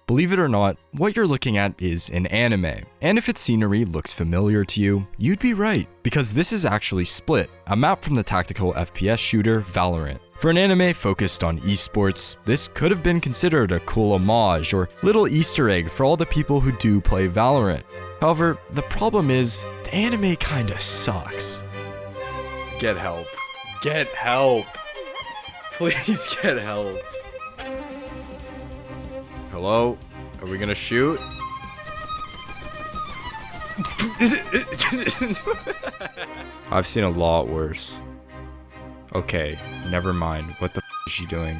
Believe it or not, what you're looking at is an anime. And if its scenery looks familiar to you, you'd be right, because this is actually Split, a map from the tactical FPS shooter Valorant. For an anime focused on esports, this could have been considered a cool homage or little Easter egg for all the people who do play Valorant. However, the problem is, the anime kinda sucks. Get help. Get help. Please get help. Hello? Are we gonna shoot? I've seen a lot worse. Okay, never mind. What the is she doing?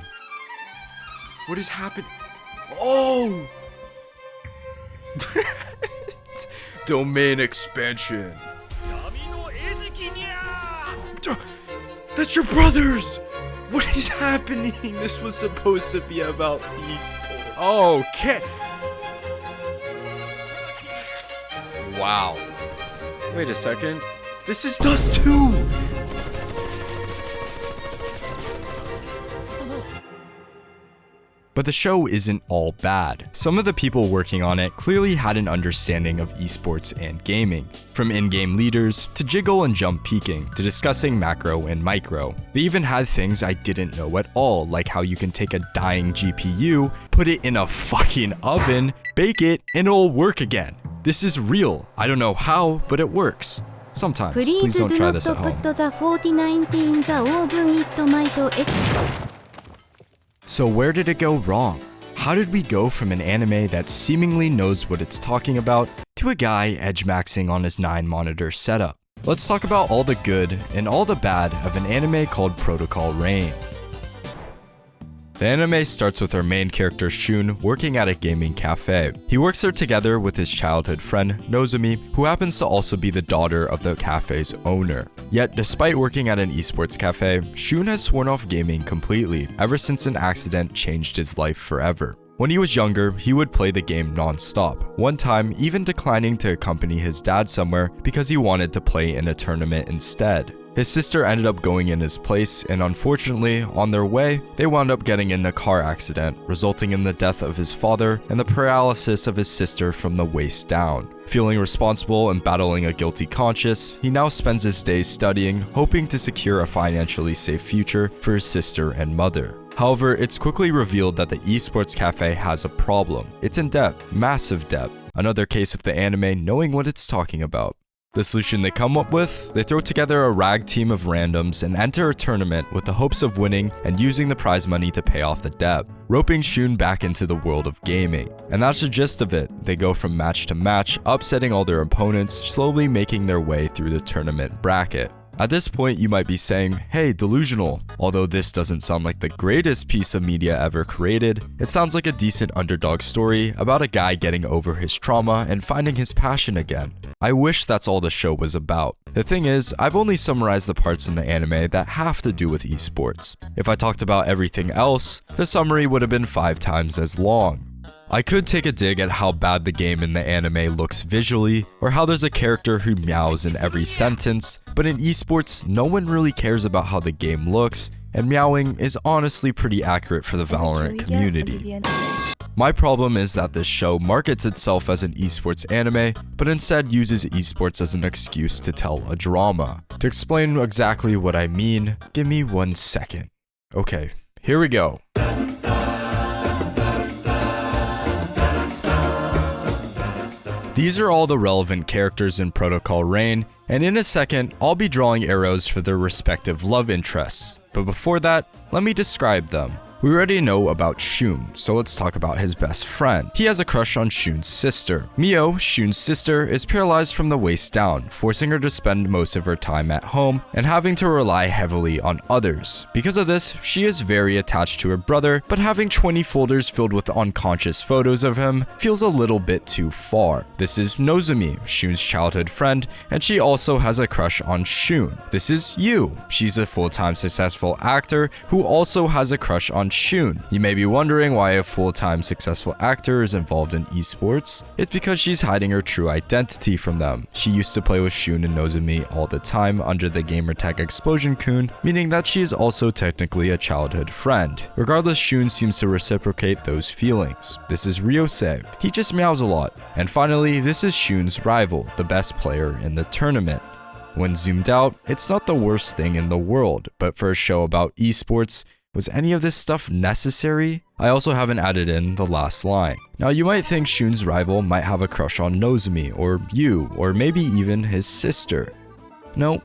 What is happening? Oh! Domain expansion. That's your brothers! What is happening? This was supposed to be about esports. Okay. Wow. Wait a second. This is Dust 2! But the show isn't all bad. Some of the people working on it clearly had an understanding of esports and gaming. From in-game leaders, to jiggle and jump peeking, to discussing macro and micro. They even had things I didn't know at all, like how you can take a dying GPU, put it in a fucking oven, bake it, and it'll work again. This is real. I don't know how, but it works. Sometimes. Please don't try this at home. So where did it go wrong? How did we go from an anime that seemingly knows what it's talking about to a guy edge-maxing on his 9-monitor setup? Let's talk about all the good and all the bad of an anime called Protocol Rain. The anime starts with our main character Shun working at a gaming cafe. He works there together with his childhood friend Nozomi, who happens to also be the daughter of the cafe's owner. Yet despite working at an esports cafe, Shun has sworn off gaming completely ever since an accident changed his life forever. When he was younger, he would play the game non-stop, one time even declining to accompany his dad somewhere because he wanted to play in a tournament instead. His sister ended up going in his place, and unfortunately, on their way, they wound up getting in a car accident, resulting in the death of his father and the paralysis of his sister from the waist down. Feeling responsible and battling a guilty conscience, he now spends his days studying, hoping to secure a financially safe future for his sister and mother. However, it's quickly revealed that the esports cafe has a problem. It's in debt, massive debt. Another case of the anime knowing what it's talking about. The solution they come up with? They throw together a rag team of randoms and enter a tournament with the hopes of winning and using the prize money to pay off the debt, roping Shun back into the world of gaming. And that's the gist of it. They go from match to match, upsetting all their opponents, slowly making their way through the tournament bracket. At this point, you might be saying, hey, Delusional. Although this doesn't sound like the greatest piece of media ever created, it sounds like a decent underdog story about a guy getting over his trauma and finding his passion again. I wish that's all the show was about. The thing is, I've only summarized the parts in the anime that have to do with esports. If I talked about everything else, the summary would have been 5 times as long. I could take a dig at how bad the game in the anime looks visually, or how there's a character who meows in every sentence, but in esports, no one really cares about how the game looks, and meowing is honestly pretty accurate for the Valorant community. My problem is that this show markets itself as an esports anime, but instead uses esports as an excuse to tell a drama. To explain exactly what I mean, give me 1 second. Okay, here we go. These are all the relevant characters in Protocol Rain, and in a second, I'll be drawing arrows for their respective love interests. But before that, let me describe them. We already know about Shun, so let's talk about his best friend. He has a crush on Shun's sister. Mio, Shun's sister, is paralyzed from the waist down, forcing her to spend most of her time at home and having to rely heavily on others. Because of this, she is very attached to her brother, but having 20 folders filled with unconscious photos of him feels a little bit too far. This is Nozomi, Shun's childhood friend, and she also has a crush on Shun. This is Yu. She's a full-time successful actor who also has a crush on on Shun. You may be wondering why a full-time successful actor is involved in esports. It's because she's hiding her true identity from them. She used to play with Shun and Nozomi all the time under the gamertag Explosion-kun, meaning that she is also technically a childhood friend. Regardless, Shun seems to reciprocate those feelings. This is Ryosei. He just meows a lot. And finally, this is Shun's rival, the best player in the tournament. When zoomed out, it's not the worst thing in the world, but for a show about esports, was any of this stuff necessary? I also haven't added in the last line. Now you might think Shun's rival might have a crush on Nozomi, or you, or maybe even his sister. No,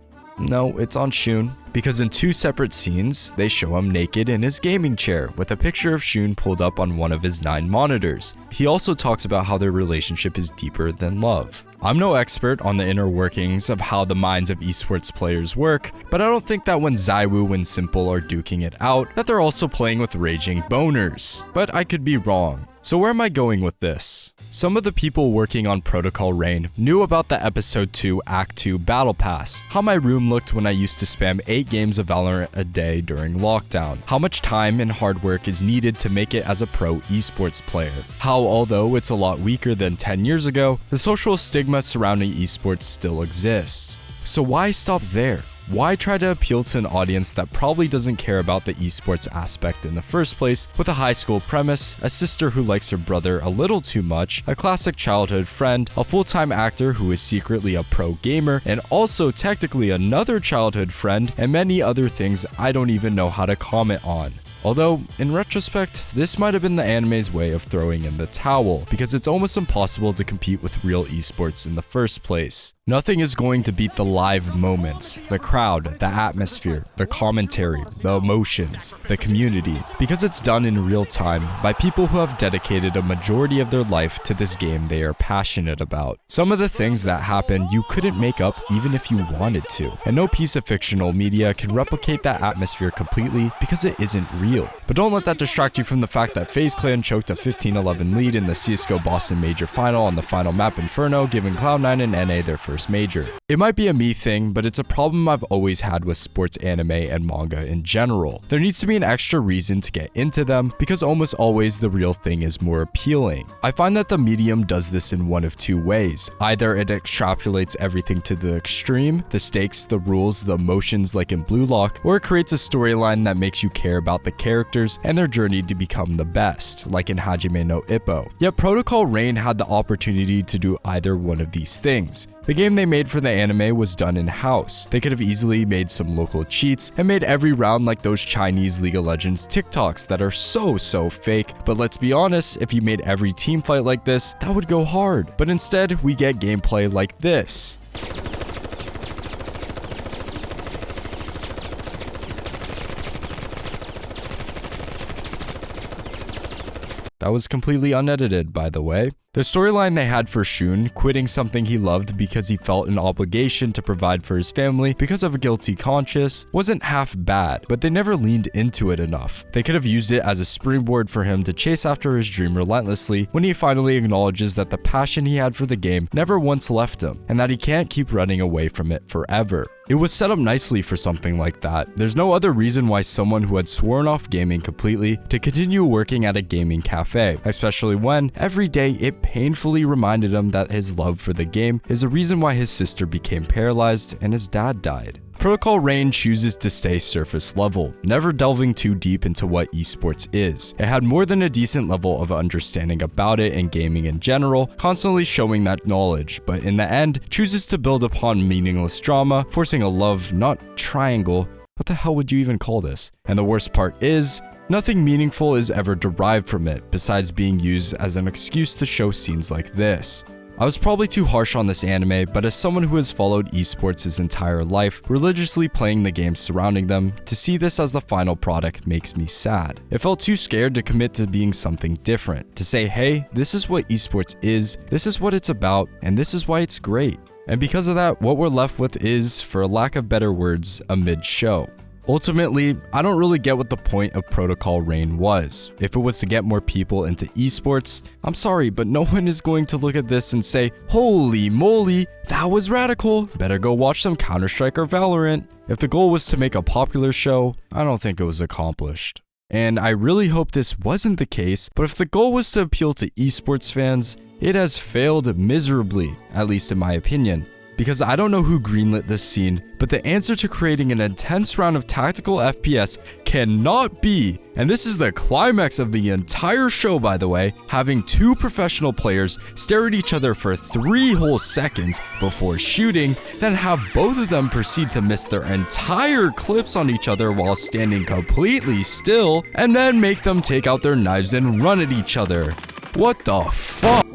it's on Shun. Because in 2 separate scenes, they show him naked in his gaming chair with a picture of Shun pulled up on one of his 9 monitors. He also talks about how their relationship is deeper than love. I'm no expert on the inner workings of how the minds of esports players work, but I don't think that when Zaiwu and Simple are duking it out, that they're also playing with raging boners. But I could be wrong. So where am I going with this? Some of the people working on Protocol Rain knew about the Episode 2 Act 2 Battle Pass, how my room looked when I used to spam 8 games of Valorant a day during lockdown, how much time and hard work is needed to make it as a pro esports player, how although it's a lot weaker than 10 years ago, the social stigma surrounding esports still exists. So why stop there? Why try to appeal to an audience that probably doesn't care about the esports aspect in the first place with a high school premise, a sister who likes her brother a little too much, a classic childhood friend, a full-time actor who is secretly a pro gamer, and also technically another childhood friend, and many other things I don't even know how to comment on. Although, in retrospect, this might have been the anime's way of throwing in the towel, because it's almost impossible to compete with real esports in the first place. Nothing is going to beat the live moments, the crowd, the atmosphere, the commentary, the emotions, the community, because it's done in real time by people who have dedicated a majority of their life to this game they are passionate about. Some of the things that happen you couldn't make up even if you wanted to, and no piece of fictional media can replicate that atmosphere completely because it isn't real. But don't let that distract you from the fact that FaZe Clan choked a 15-11 lead in the CSGO Boston Major Final on the final map Inferno, giving Cloud9 and NA their first major. It might be a me thing, but it's a problem I've always had with sports anime and manga in general. There needs to be an extra reason to get into them, because almost always the real thing is more appealing. I find that the medium does this in one of 2 ways. Either it extrapolates everything to the extreme, the stakes, the rules, the emotions like in Blue Lock, or it creates a storyline that makes you care about the characters and their journey to become the best, like in Hajime no Ippo. Yet Protocol Rain had the opportunity to do either one of these things. The game they made for the anime was done in-house. They could have easily made some local cheats and made every round like those Chinese League of Legends TikToks that are so fake, but let's be honest, if you made every team fight like this, that would go hard. But instead, we get gameplay like this. That was completely unedited, by the way. The storyline they had for Shun, quitting something he loved because he felt an obligation to provide for his family because of a guilty conscience, wasn't half bad, but they never leaned into it enough. They could have used it as a springboard for him to chase after his dream relentlessly when he finally acknowledges that the passion he had for the game never once left him, and that he can't keep running away from it forever. It was set up nicely for something like that. There's no other reason why someone who had sworn off gaming completely to continue working at a gaming cafe, especially when every day it painfully reminded him that his love for the game is the reason why his sister became paralyzed and his dad died. Protocol Rain chooses to stay surface level, never delving too deep into what esports is. It had more than a decent level of understanding about it and gaming in general, constantly showing that knowledge, but in the end, chooses to build upon meaningless drama, forcing a love, not triangle. What the hell would you even call this? And the worst part is, nothing meaningful is ever derived from it, besides being used as an excuse to show scenes like this. I was probably too harsh on this anime, but as someone who has followed esports his entire life, religiously playing the games surrounding them, to see this as the final product makes me sad. It felt too scared to commit to being something different, to say, hey, this is what esports is, this is what it's about, and this is why it's great. And because of that, what we're left with is, for a lack of better words, a mid-show. Ultimately, I don't really get what the point of Protocol Rain was. If it was to get more people into esports, I'm sorry, but no one is going to look at this and say, holy moly, that was radical, better go watch some Counter-Strike or Valorant. If the goal was to make a popular show, I don't think it was accomplished. And I really hope this wasn't the case, but if the goal was to appeal to esports fans, it has failed miserably, at least in my opinion. Because I don't know who greenlit this scene, but the answer to creating an intense round of tactical FPS cannot be, and this is the climax of the entire show by the way, having two professional players stare at each other for 3 whole seconds before shooting, then have both of them proceed to miss their entire clips on each other while standing completely still, and then make them take out their knives and run at each other. What the fuck?